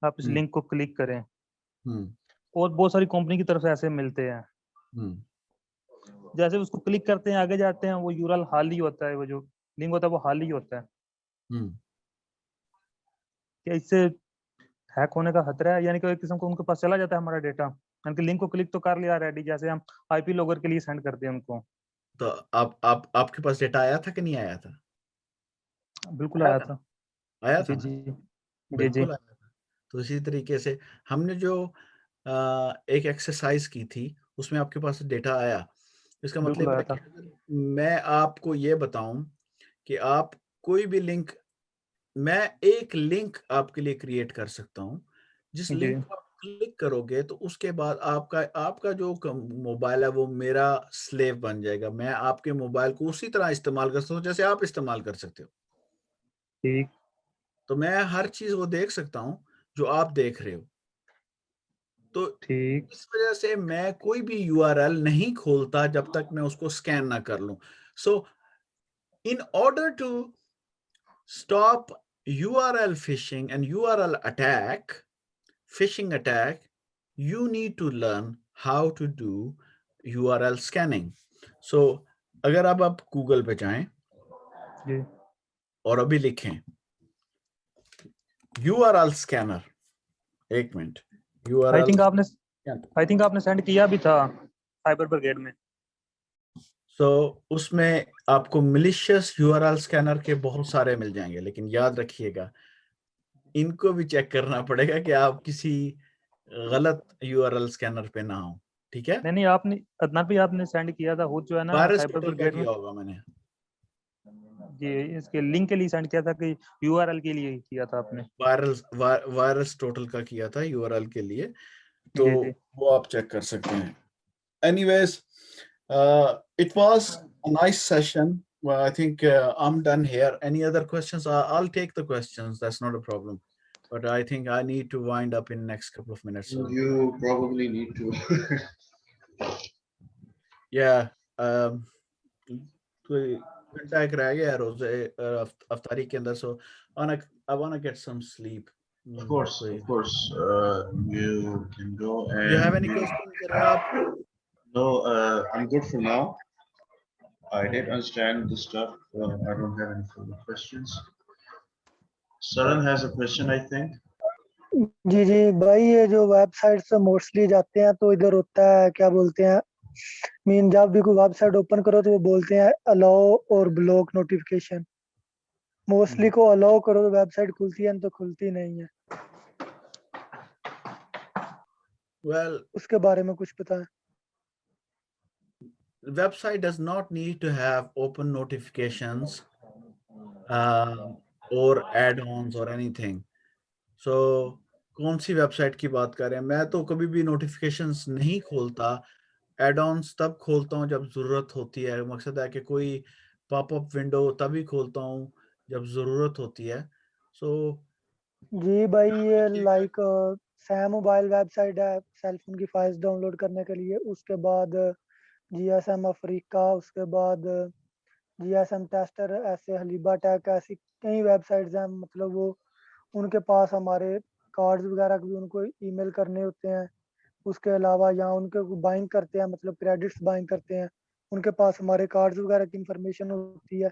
आप इस हम्म लिंक को क्लिक करें। हम्म और बहुत सारी कंपनी की तरफ से ऐसे मिलते हैं। हम्म जैसे उसको क्लिक करते हैं, आगे जाते हैं, वो यूआरएल खाली होता है, वो जो लिंक होता है वो खाली होता है। हम्म क्या इससे हैक होने का खतरा है? यानी कि एक किस्म को उनके पास चला जाता है हमारा डेटा। यानी कि लिंक को क्लिक तो कर लिया रेडी, जैसे हम आईपी लोगर के लिए सेंड करते हैं उनको। तो आपके पास डेटा आया था कि नहीं आया था? बिल्कुल आया आया था। था। आया था जी ना? जी जी जी बिल्कुल आया था। तो इसी तरीके से हमने जो एक एक्सरसाइज की थी उसमें आपके पास डेटा आया। इसका बिल्कुल मतलब आया है कि था। अगर मैं आपको ये बताऊं कि आप कोई भी लिंक, मैं एक लिंक आपके लिए क्रिएट कर सकता हूं, जिस जी लिंक को आप क्लिक करोगे तो उसके बाद आपका आपका जो मोबाइल है वो मेरा स्लेव बन जाएगा। मैं आपके मोबाइल को उसी तरह इस्तेमाल कर सकता हूँ जैसे आप इस्तेमाल कर सकते हो। ठीक तो मैं हर चीज वो देख सकता हूँ जो आप देख रहे हो। तो ठीक इस वजह से मैं कोई भी यूआरएल नहीं खोलता जब तक मैं उसको स्कैन ना कर लूं। So in order to stop URL phishing and URL phishing attack, you need to learn how to do URL scanning. So, अगर अब आप गूगल पे जाएं जी और अभी लिखें URL scanner, एक मिनट, आई URL थिंक आपने सेंड किया भी था साइबर ब्रिगेड में। सो उसमें आपको मिलिशियस URL स्कैनर के बहुत सारे मिल जाएंगे, लेकिन याद रखिएगा इनको भी चेक करना पड़ेगा कि आप किसी गलत URL स्कैनर पे ना हो, ठीक है। नहीं आपने अदनान भी आपने सेंड किया था, वो जो है ना वायरस साइबर टोटल का ब्रिगेड में किया होगा मैंने। जी, इसके लिंक के लिए सेंड किया था कि URL के लिए किया था आपने? वायरस टोटल का किया था URL के लिए, तो जी जी वो आप चेक कर सकते हैं। Anyways, it was a nice session. Well, I think I'm done here. Any other questions? I'll take the questions. That's not a problem. But I think I need to wind up in next couple of minutes. So You probably need to. yeah, कोई घंटा एक रह गया है रोजे अफ्तारी के अंदर, so I wanna get some sleep. Of course, you can go. And You have any questions, Rab? No, I'm good for now. I did understand the stuff. I don't have any further questions. Saran has a question, I think. जी जी भाई, ये जो website से mostly जाते हैं तो इधर होता है क्या बोलते हैं, मीन जब भी कोई वेबसाइट ओपन करो तो वो बोलते हैं अलाउ और ब्लॉक नोटिफिकेशन। मोस्टली को अलाउ करो तो वेबसाइट खुलती है, तो खुलती नहीं है। Well, उसके बारे में कुछ बताएं। website does not need to have open notifications or add-ons or anything. So कौन सी वेबसाइट की बात कर रहे हैं? मैं तो कभी भी नोटिफिकेशंस नहीं खोलता, एड-ऑन्स तब खोलता हूँ जब जरूरत होती है। मकसद है कि कोई पॉपअप विंडो तभी खोलता हूँ जब जरूरत होती है। सो जी भाई, ये लाइक सैम मोबाइल वेबसाइट है सेलफोन की फाइल्स डाउनलोड करने के लिए। उसके बाद GSM अफ्रीका, उसके बाद GSM टेस्टर, ऐसे हलीबा टेक, ऐसी कई वेबसाइट्स हैं। मतलब वो उनके पास हमारे कार्ड्स वगैरह भी उनको ईमेल करने होते हैं। उसके अलावा यहाँ उनके बाइंग करते हैं, मतलब क्रेडिट्स बाइंग करते हैं, उनके पास हमारे कार्ड्स वगैरह की इंफॉर्मेशन होती है।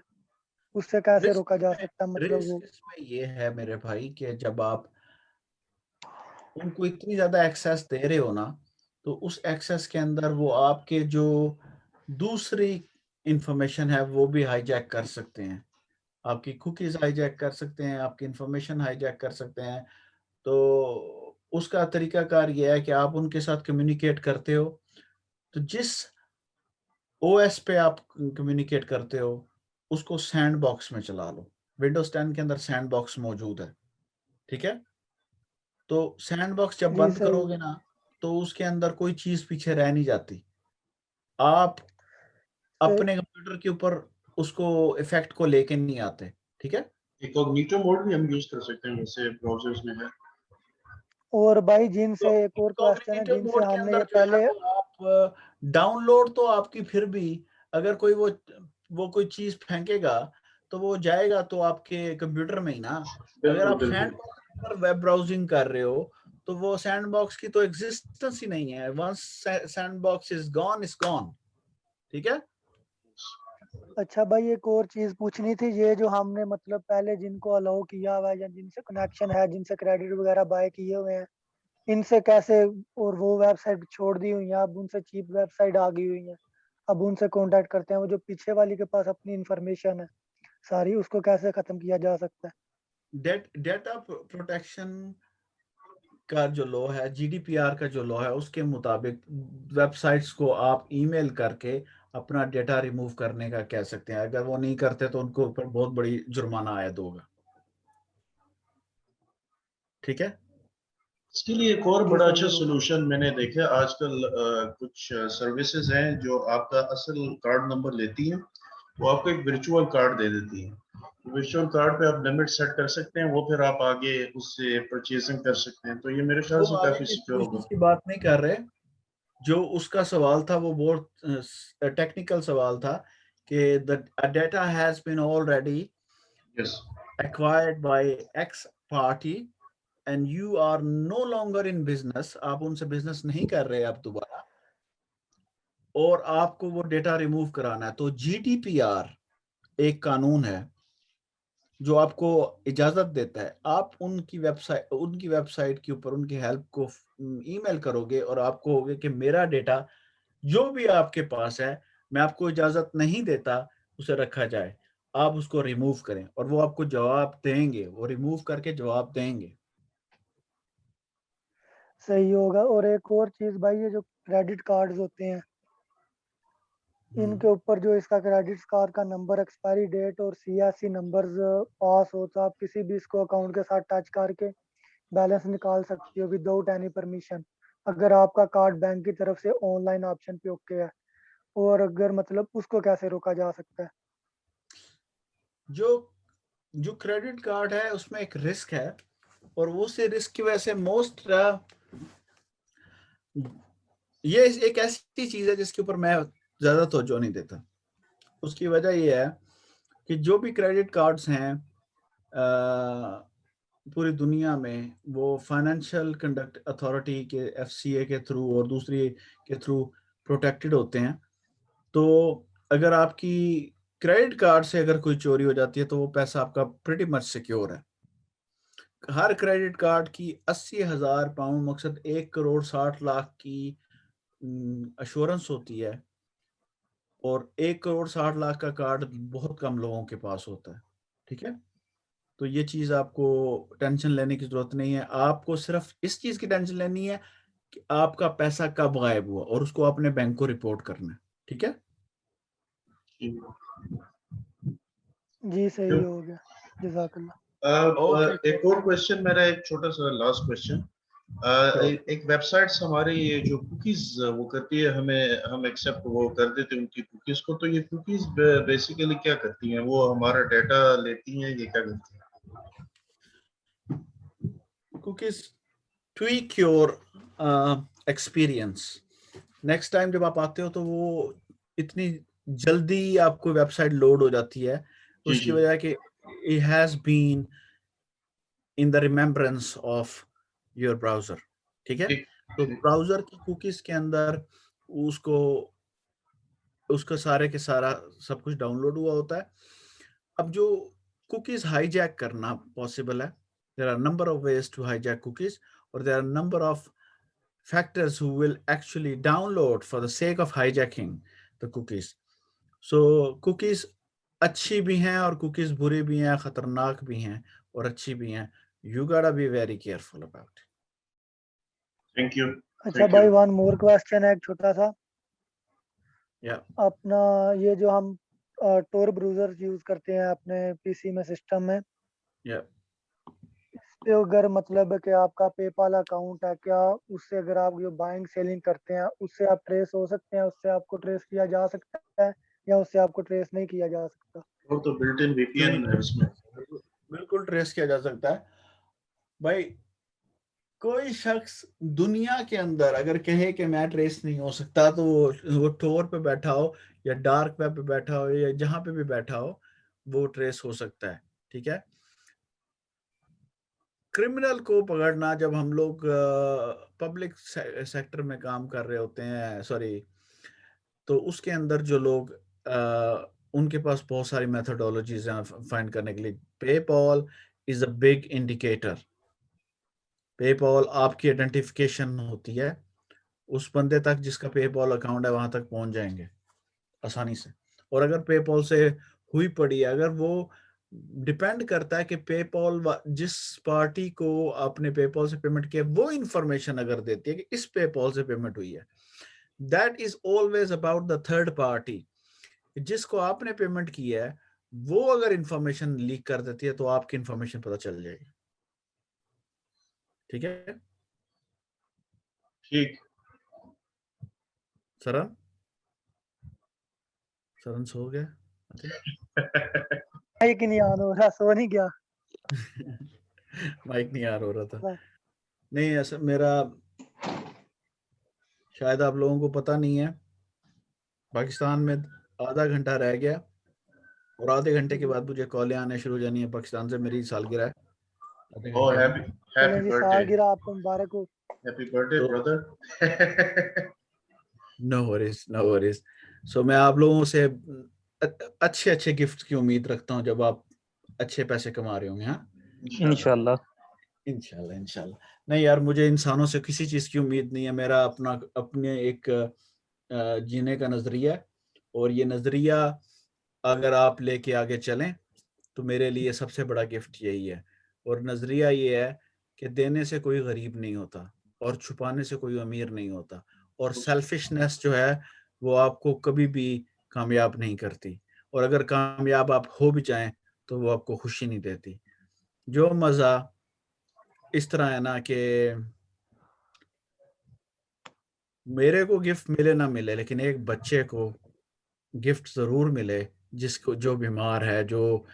उससे कैसे रोका जा सकता है, मतलब वो इसमें ये है मेरे भाई कि जब आप उनको इतनी ज्यादा एक्सेस दे रहे हो ना, तो उस एक्सेस के अंदर वो आपके जो दूसरी इंफॉर्मेशन है वो भी हाईजैक कर सकते हैं। आपकी कुकीज हाईजैक कर सकते हैं, आपकी इंफॉर्मेशन हाईजैक कर सकते हैं। तो उसका तरीकाकार ये है कि आप उनके साथ कम्युनिकेट करते हो, तो जिस OS पे आप कम्युनिकेट करते हो उसको सैंड बॉक्स में चला लो। विंडोज 10 के अंदर सैंड बॉक्स मौजूद है, ठीक है। तो सैंड बॉक्स जब जी बंद सही। करोगे ना, तो उसके अंदर कोई चीज पीछे रह नहीं जाती। आप अपने कंप्यूटर के ऊपर उसको इफेक्ट को लेके नहीं आते, ठीक है। इनकॉग्निटो मोड भी हम यूज कर सकते हैं, जैसे ब्राउजर्स में है। और भाई जिनसे तो एक और क्वेश्चन है, इनकॉग्निटो जिनसे मोड के हमने अंदर ये जो है पहले वो आप डाउनलोड तो आपकी फिर भी, अगर कोई वो कोई चीज फेंकेगा तो वो जाएगा तो आपके कंप्यूटर में ही ना। अगर बिल्कुल आप बिल्कुल। सैंडबॉक्स पर वेब ब्राउजिंग कर रहे हो तो वो सैंडबॉक्स की तो एग्जिस्टेंस ही नहीं है। वंस सैंडबॉक्स इज गॉन, ठीक है। अच्छा भाई, एक और चीज पूछनी थी। ये जो हमने मतलब पहले जिनको अलाउ किया हुआ है या जिनसे कनेक्शन है, जिनसे क्रेडिट वगैरह बाय किए हुए हैं, इनसे कैसे, और वो वेबसाइट छोड़ दी हुई है, अब उनसे चीप वेबसाइट आ गई हुई है, अब उनसे कांटेक्ट करते हैं, वो जो पीछे वाली के पास अपनी इंफॉर्मेशन है सारी, उसको कैसे खत्म किया जा सकता है? डेटा प्रोटेक्शन का जो लॉ है, GDPR का जो लॉ है, उसके मुताबिक वेबसाइट्स को आप ईमेल करके अपना डेटा रिमूव करने का कह सकते हैं। अगर वो नहीं करते तो उनको ऊपर बहुत बड़ी जुर्माना आयद होगा, ठीक है। इसके लिए एक और जी बड़ा सर, अच्छा जरूर। सोल्यूशन मैंने देखा आजकल। कुछ सर्विसेज हैं जो आपका असल कार्ड नंबर लेती हैं, वो आपको एक वर्चुअल कार्ड दे देती है। वर्चुअल कार्ड पे आप लिमिट सेट कर सकते हैं, वो फिर आप आगे उससे परचेजिंग कर सकते हैं। तो ये मेरे ख्याल वो से आगे काफी की सिक्योर सॉल्यूशंस होगा। की बात नहीं कर रहे। जो उसका सवाल था वो बहुत टेक्निकल सवाल था कि the data has been already yes. acquired by X party and you are no longer in business, आप उनसे बिजनेस नहीं कर रहे अब दोबारा, और आपको वो डेटा रिमूव कराना है। तो GDPR एक कानून है जो आपको इजाजत देता है, आप उनकी वेबसाइट के ऊपर उनकी हेल्प को ईमेल करोगे और आपको होगे कि मेरा डेटा जो भी आपके पास है, मैं आपको इजाजत नहीं देता उसे रखा जाए, आप उसको रिमूव करें, और वो आपको जवाब देंगे, वो रिमूव करके जवाब देंगे। सही होगा। और एक और चीज भाई, ये जो क्रेडिट कार्ड्स होते हैं, इनके ऊपर जो इसका क्रेडिट कार्ड का नंबर, एक्सपायरी डेट और CSC नंबर्स पास हो, तो आप किसी भी इसको अकाउंट के साथ टच करके बैलेंस निकाल सकते हो विदाउट एनी परमिशन, अगर आपका कार्ड बैंक की तरफ से ऑनलाइन ऑप्शन पे ओके है। और अगर मतलब उसको कैसे रोका जा सकता है? जो जो क्रेडिट कार्ड है उसमें एक रिस्क है, और वो से रिस्क की वजह से ये एक ऐसी चीज है जिसके ऊपर मैं ज्यादा तवज्जो नहीं देता। उसकी वजह ये है कि जो भी क्रेडिट कार्ड्स हैं पूरी दुनिया में, वो फाइनेंशियल कंडक्ट अथॉरिटी के FCA के थ्रू और दूसरी के थ्रू प्रोटेक्टेड होते हैं। तो अगर आपकी क्रेडिट कार्ड से अगर कोई चोरी हो जाती है तो वो पैसा आपका प्रीटी मच सिक्योर है। हर क्रेडिट कार्ड की 80,000 पाउंड, मकसद 1 करोड़ 60 लाख की अश्योरेंस होती है, और 1 करोड़ 60 लाख का कार्ड बहुत कम लोगों के पास होता है। ठीक है, तो ये चीज आपको टेंशन लेने की जरूरत नहीं है। आपको सिर्फ इस चीज की टेंशन लेनी है कि आपका पैसा कब गायब हुआ, और उसको अपने बैंक को रिपोर्ट करना है। ठीक है, जी सही हो गया, जज़ाकल्लाह। ओके। एक और क्वेश्चन मेरा, एक छोटा सा लास्ट क्वेश्चन। एक वेबसाइट्स हमारी ये जो कुकीज वो करती है, हमें हम एक्सेप्ट वो कर देते हैं उनकी कुकीज को, तो ये कुकीज बेसिकली क्या करती हैं? वो हमारा डेटा लेती हैं, ये क्या करती हैं? Cookies tweak your experience. Next time जब आप आते हो तो वो इतनी जल्दी आपको वेबसाइट लोड हो जाती है, जी उसकी जी वजह है कि it has been in the remembrance of your browser. ठीक है, ठीक तो ठीक। ब्राउजर की कुकीज के अंदर उसको उसका सारे के सारा सब कुछ डाउनलोड हुआ होता है। अब जो कुकीज हाईजैक करना पॉसिबल है, there are number of ways to hijack cookies, और there are number of factors who will actually download for the sake of hijacking the cookies. So cookies अच्छी भी हैं और cookies बुरी भी हैं, खतरनाक भी हैं और अच्छी भी हैं। You gotta be very careful about it. Thank you. अच्छा भाई, वन मोर क्वेश्चन है एक छोटा सा। Yeah. अपना ये जो हम टोर ब्राउजर यूज करते हैं अपने PC में, सिस्टम में, Yeah. इस पे अगर मतलब कि आपका पेपाल अकाउंट है, क्या उससे अगर आप जो बाइंग सेलिंग करते हैं उससे आप ट्रेस हो सकते हैं, उससे आपको ट्रेस किया जा सकता है, या उससे आपको ट्रेस नहीं किया जा सकता? वो तो बिल्ट इन क्यों VPN नहीं? है उसमें। बिल्कुल ट्रेस किया जा सकता है भाई। कोई शख्स दुनिया के अंदर अगर कहे कि मैं ट्रेस नहीं हो सकता, तो वो टोर पे बैठा हो या डार्क वेब पे बैठा हो या जहां पे भी बैठा हो, वो ट्रेस हो सकता है। ठीक है, क्रिमिनल को पकड़ना, जब हम लोग पब्लिक सेक्टर में काम कर रहे होते हैं, सॉरी, तो उसके अंदर जो लोग उनके पास बहुत सारी मेथोडोलॉजीज हैं फाइंड करने के लिए। PayPal is a big indicator. PayPal आपकी आइडेंटिफिकेशन होती है, उस बंदे तक जिसका पेपॉल अकाउंट है वहां तक पहुंच जाएंगे आसानी से। और अगर पेपॉल से हुई पड़ी है, अगर वो डिपेंड करता है कि पेपॉल जिस पार्टी को आपने पेपॉल से पेमेंट किया वो इंफॉर्मेशन अगर देती है कि इस पेपॉल से पेमेंट हुई है, that is always about the third party. जिसको आपने पेमेंट की है वो अगर इंफॉर्मेशन लीक कर देती है तो आपकी इंफॉर्मेशन पता चल जाएगी। ठीक है ठीक। सरन, सरन सो गया माइक नहीं ऑन हो रहा, सो नहीं गया? माइक नहीं आ रहा था। बस। नहीं, ऐसा मेरा शायद आप लोगों को पता नहीं है, पाकिस्तान में आधा घंटा रह गया और आधे घंटे के बाद मुझे कॉलें आने शुरू हो जानी है पाकिस्तान से। मेरी सालगिरह है आधे ओ घंटे में। चलें हैप्पी जी, बर्थडे, सालगिरह आपको मुबारक हो। Happy birthday to brother. No worries, no worries. So मैं आप लोगों से अच्छे अच्छे गिफ्ट की उम्मीद रखता हूँ जब आप अच्छे पैसे कमा रहे होंगे। हाँ, इंशाल्लाह। इंशाल्लाह इंशाल्लाह। नहीं यार, मुझे इंसानों से किसी चीज़ की उम्मीद नहीं है। मेरा अपने एक जीने का नज़रिया है, और ये नज़रिया अगर आप लेके आगे चलें तो मेरे लिए सबसे बड़ा गिफ्ट यही है। और नज़रिया ये है कि देने से कोई गरीब नहीं होता और छुपाने से कोई अमीर नहीं होता, और सेल्फिशनेस जो है वो आपको कभी भी कामयाब नहीं करती, और अगर कामयाब आप हो भी जाएं तो वो आपको खुशी नहीं देती। जो मज़ा इस तरह है ना कि मेरे को गिफ्ट मिले ना मिले, लेकिन एक बच्चे को गिफ्ट ज़रूर मिले जिसको जो बीमार है, जो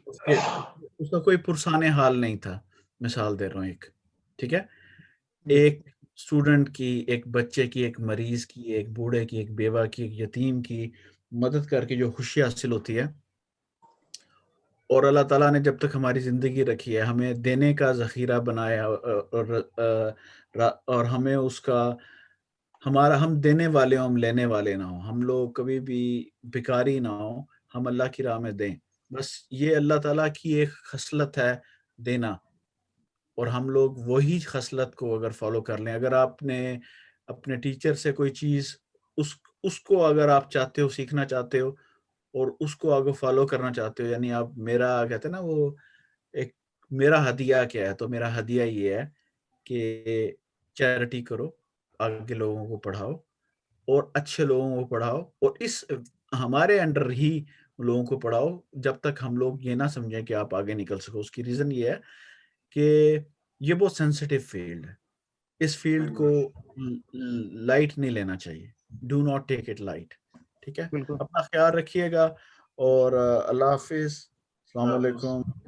उसके उसका कोई पुरसाने हाल नहीं था। मिसाल दे रहा हूँ एक, ठीक है? एक स्टूडेंट की, एक बच्चे की, एक मरीज़ की, एक बूढ़े की, एक बेवा की, एक यतीम की मदद करके जो खुशी हासिल होती है, और अल्लाह ताला ने जब तक हमारी ज़िंदगी रखी है, हमें देने का ज़ख़ीरा बनाया, और हमें उसका, हमारा, हम देने वाले हों, हम लेने वाले ना हों, हम लोग कभी भी भिखारी ना हों, हम अल्लाह की राह में दें। बस ये अल्लाह ताला की एक ख़सलत है देना, और हम लोग वही ख़सलत को अगर फ़ॉलो कर लें, अगर आपने अपने टीचर से कोई चीज़ उसको अगर आप चाहते हो, सीखना चाहते हो, और उसको अगर फ़ॉलो करना चाहते हो, यानी आप, मेरा कहते हैं ना वो एक, मेरा हदिया क्या है? तो मेरा हदिया ये है कि चैरिटी करो, आगे लोगों को पढ़ाओ, और अच्छे लोगों को पढ़ाओ, और इस हमारे अंडर ही लोगों को पढ़ाओ जब तक हम लोग ये ना समझें कि आप आगे निकल सको। उसकी रीज़न ये है कि ये बहुत सेंसिटिव फील्ड है। इस फील्ड को लाइट नहीं लेना चाहिए। Do not take it light. ठीक है? बिल्कुल। अपना ख्याल रखिएगा, और अल्लाह हाफ़िज़। अस्सलाम अल्लाह हाफ़िज़। वालेकुम।